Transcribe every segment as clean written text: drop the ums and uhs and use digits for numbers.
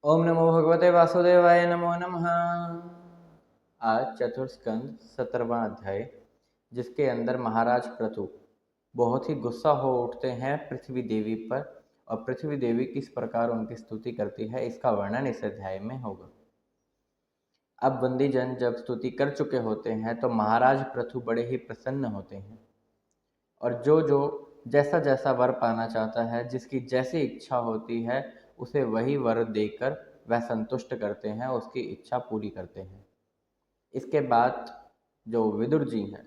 ओम नमो भगवते वासुदेवाय नमो नमः। आज चतुर्थ स्कंद 17वां अध्याय, जिसके अंदर महाराज क्रतु बहुत ही गुस्सा हो उठते हैं पृथ्वी देवी पर, और पृथ्वी देवी किस प्रकार उनकी स्तुति करती है, इसका वर्णन इस अध्याय में होगा। अब बंदीजन जब स्तुति कर चुके होते हैं तो महाराज पृथु बड़े ही प्रसन्न होते हैं, और जो जो जैसा जैसा वर पाना चाहता है, जिसकी जैसी इच्छा होती है, उसे वही वर देकर वह संतुष्ट करते हैं, उसकी इच्छा पूरी करते हैं। इसके बाद जो विदुर जी हैं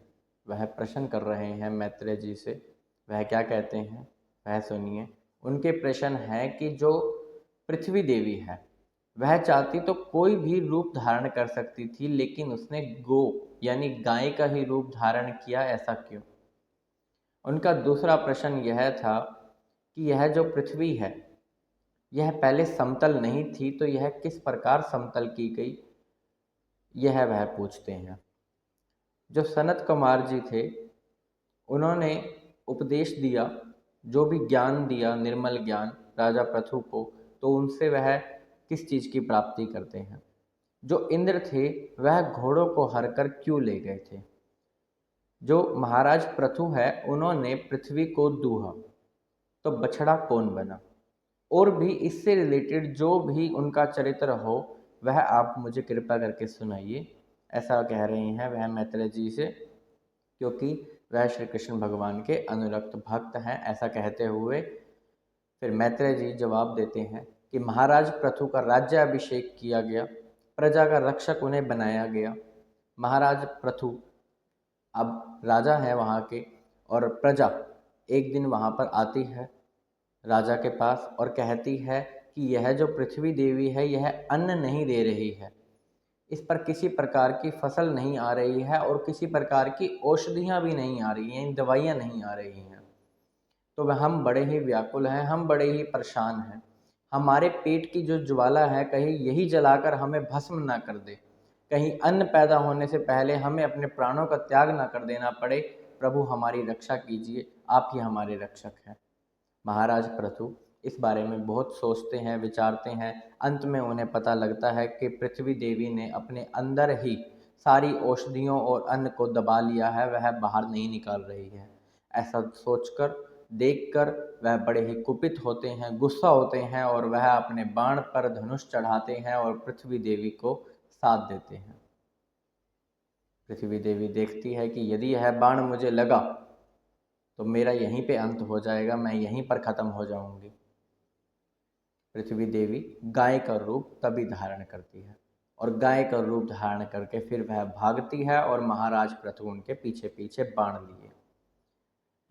वह प्रश्न कर रहे हैं मैत्रेय जी से। वह क्या कहते हैं वह सुनिए। उनके प्रश्न है कि जो पृथ्वी देवी है वह चाहती तो कोई भी रूप धारण कर सकती थी, लेकिन उसने गो यानी गाय का ही रूप धारण किया, ऐसा क्यों? उनका दूसरा प्रश्न यह था कि यह जो पृथ्वी है यह पहले समतल नहीं थी, तो यह किस प्रकार समतल की गई, यह वह पूछते हैं। जो सनत कुमार जी थे उन्होंने उपदेश दिया, जो भी ज्ञान दिया निर्मल ज्ञान राजा पृथु को, तो उनसे वह किस चीज़ की प्राप्ति करते हैं। जो इंद्र थे वह घोड़ों को हर कर क्यों ले गए थे। जो महाराज पृथु है उन्होंने पृथ्वी को दूहा, तो बछड़ा कौन बना। और भी इससे रिलेटेड जो भी उनका चरित्र हो वह आप मुझे कृपा करके सुनाइए, ऐसा कह रहे हैं वह मैत्रेय जी से, क्योंकि वह श्री कृष्ण भगवान के अनुरक्त भक्त हैं। ऐसा कहते हुए फिर मैत्रेय जी जवाब देते हैं कि महाराज पृथु का राज्याभिषेक किया गया, प्रजा का रक्षक उन्हें बनाया गया। महाराज पृथु अब राजा हैं वहाँ के, और प्रजा एक दिन वहाँ पर आती है राजा के पास और कहती है कि यह जो पृथ्वी देवी है यह अन्न नहीं दे रही है, इस पर किसी प्रकार की फसल नहीं आ रही है, और किसी प्रकार की औषधियाँ भी नहीं आ रही हैं, दवाइयाँ नहीं आ रही हैं। तो वह हम बड़े ही व्याकुल हैं, हम बड़े ही परेशान हैं। हमारे पेट की जो ज्वाला है कहीं यही जलाकर हमें भस्म ना कर दे, कहीं अन्न पैदा होने से पहले हमें अपने प्राणों का त्याग ना कर देना पड़े। प्रभु हमारी रक्षा कीजिए, आप ही हमारे रक्षक हैं। महाराज पृथु इस बारे में बहुत सोचते हैं, विचारते हैं। अंत में उन्हें पता लगता है कि पृथ्वी देवी ने अपने अंदर ही सारी औषधियों और अन्न को दबा लिया है, वह बाहर नहीं निकाल रही है। ऐसा सोचकर देखकर वह बड़े ही कुपित होते हैं, गुस्सा होते हैं, और वह अपने बाण पर धनुष चढ़ाते हैं और पृथ्वी देवी को साथ देते हैं। पृथ्वी देवी देखती है कि यदि यह बाण मुझे लगा तो मेरा यहीं पे अंत हो जाएगा, मैं यहीं पर ख़त्म हो जाऊंगी। पृथ्वी देवी गाय का रूप तभी धारण करती है, और गाय का रूप धारण करके फिर वह भागती है, और महाराज पृथु उनके पीछे पीछे बाण लिए।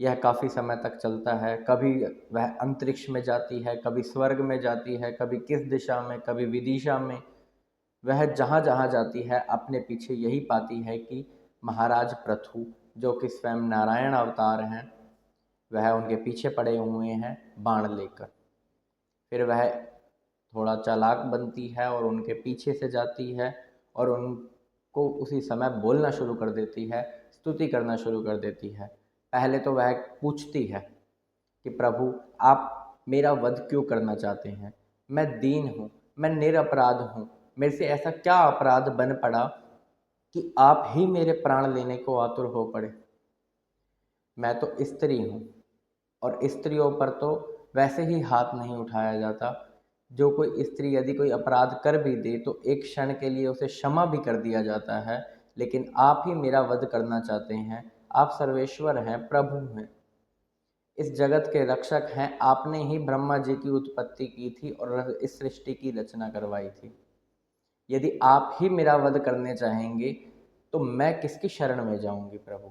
यह काफ़ी समय तक चलता है। कभी वह अंतरिक्ष में जाती है, कभी स्वर्ग में जाती है, कभी किस दिशा में, कभी विदिशा में। वह जहाँ जहाँ जाती है अपने पीछे यही पाती है कि महाराज पृथु जो कि स्वयं नारायण अवतार हैं वह उनके पीछे पड़े हुए हैं बाण लेकर। फिर वह थोड़ा चालाक बनती है और उनके पीछे से जाती है, और उनको उसी समय बोलना शुरू कर देती है, स्तुति करना शुरू कर देती है। पहले तो वह पूछती है कि प्रभु आप मेरा वध क्यों करना चाहते हैं, मैं दीन हूँ, मैं निरपराध हूँ, मेरे से ऐसा क्या अपराध बन पड़ा कि आप ही मेरे प्राण लेने को आतुर हो पड़े। मैं तो स्त्री हूँ, और स्त्रियों पर तो वैसे ही हाथ नहीं उठाया जाता। जो कोई स्त्री यदि कोई अपराध कर भी दे तो एक क्षण के लिए उसे क्षमा भी कर दिया जाता है, लेकिन आप ही मेरा वध करना चाहते हैं। आप सर्वेश्वर हैं, प्रभु हैं, इस जगत के रक्षक हैं। आपने ही ब्रह्मा जी की उत्पत्ति की थी और इस सृष्टि की रचना करवाई थी। यदि आप ही मेरा वध करने चाहेंगे तो मैं किसकी शरण में जाऊंगी प्रभु।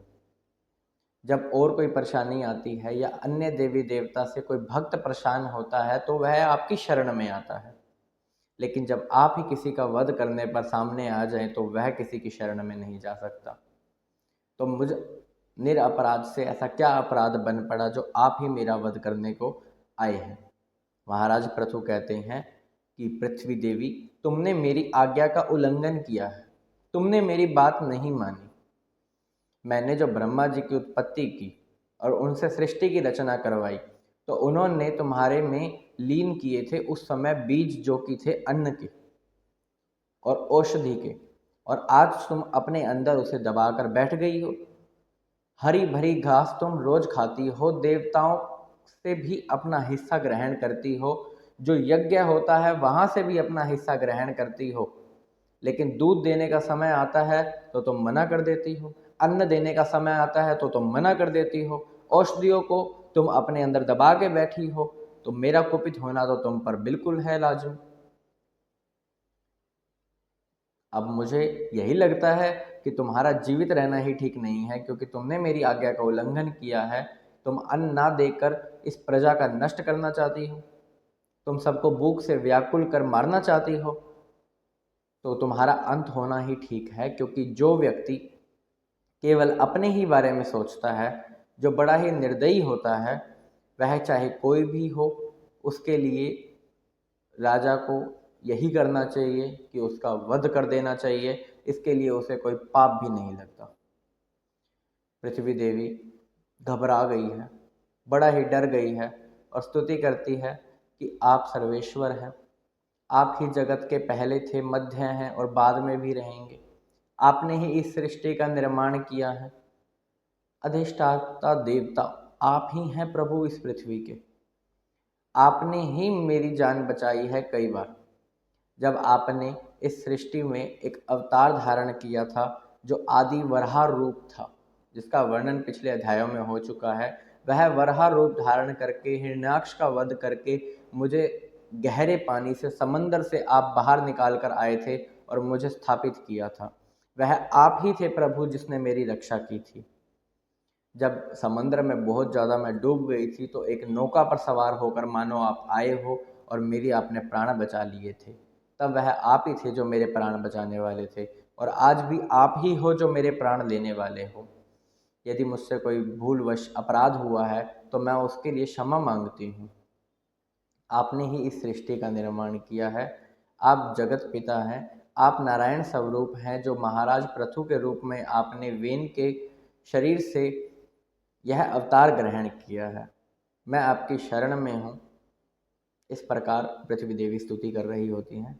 जब और कोई परेशानी आती है या अन्य देवी देवता से कोई भक्त परेशान होता है तो वह आपकी शरण में आता है, लेकिन जब आप ही किसी का वध करने पर सामने आ जाएं तो वह किसी की शरण में नहीं जा सकता। तो मुझ निरपराध से ऐसा क्या अपराध बन पड़ा जो आप ही मेरा वध करने को आए हैं। महाराज पृथु कहते हैं कि पृथ्वी देवी तुमने मेरी आज्ञा का उल्लंघन किया है, तुमने मेरी बात नहीं मानी। मैंने जो ब्रह्मा जी की उत्पत्ति की और उनसे सृष्टि की रचना करवाई, तो उन्होंने तुम्हारे में लीन किए थे उस समय बीज जो कि थे अन्न के और औषधि के, और आज तुम अपने अंदर उसे दबाकर बैठ गई हो। हरी भरी घास तुम रोज खाती हो, देवताओं से भी अपना हिस्सा ग्रहण करती हो, जो यज्ञ होता है वहां से भी अपना हिस्सा ग्रहण करती हो, लेकिन दूध देने का समय आता है तो तुम मना कर देती हो, अन्न देने का समय आता है तो तुम मना कर देती हो, औषधियों को तुम अपने अंदर दबा के बैठी हो, तो मेरा कुपित होना तो तुम पर बिल्कुल है लाजिम। अब मुझे यही लगता है कि तुम्हारा जीवित रहना ही ठीक नहीं है, क्योंकि तुमने मेरी आज्ञा का उल्लंघन किया है। तुम अन्न ना देकर इस प्रजा का नष्ट करना चाहती हो, तुम सबको भूख से व्याकुल कर मारना चाहती हो, तो तुम्हारा अंत होना ही ठीक है। क्योंकि जो व्यक्ति केवल अपने ही बारे में सोचता है, जो बड़ा ही निर्दयी होता है, वह चाहे कोई भी हो, उसके लिए राजा को यही करना चाहिए कि उसका वध कर देना चाहिए। इसके लिए उसे कोई पाप भी नहीं लगता। पृथ्वी देवी घबरा गई है, बड़ा ही डर गई है और स्तुति करती है कि आप सर्वेश्वर हैं, आप ही जगत के पहले थे, मध्य हैं और बाद में भी रहेंगे। आपने ही इस सृष्टि का निर्माण किया है। अधिष्ठाता देवता आप ही हैं प्रभु इस पृथ्वी के। आपने ही मेरी जान बचाई है कई बार, जब आपने इस सृष्टि में एक अवतार धारण किया था जो आदि वराह रूप था, जिसका वर्णन पिछले अध्यायों में हो चुका है। वह वराह रूप धारण करके हिरण्याक्ष का वध करके मुझे गहरे पानी से, समंदर से आप बाहर निकाल कर आए थे और मुझे स्थापित किया था। वह आप ही थे प्रभु जिसने मेरी रक्षा की थी। जब समुद्र में बहुत ज़्यादा मैं डूब गई थी तो एक नौका पर सवार होकर मानो आप आए हो और मेरी आपने प्राण बचा लिए थे। तब वह आप ही थे जो मेरे प्राण बचाने वाले थे, और आज भी आप ही हो जो मेरे प्राण लेने वाले हो। यदि मुझसे कोई भूलवश अपराध हुआ है तो मैं उसके लिए क्षमा मांगती हूँ। आपने ही इस सृष्टि का निर्माण किया है। आप जगत पिता हैं, आप नारायण स्वरूप हैं, जो महाराज पृथु के रूप में आपने वेन के शरीर से यह अवतार ग्रहण किया है। मैं आपकी शरण में हूँ। इस प्रकार पृथ्वी देवी स्तुति कर रही होती हैं।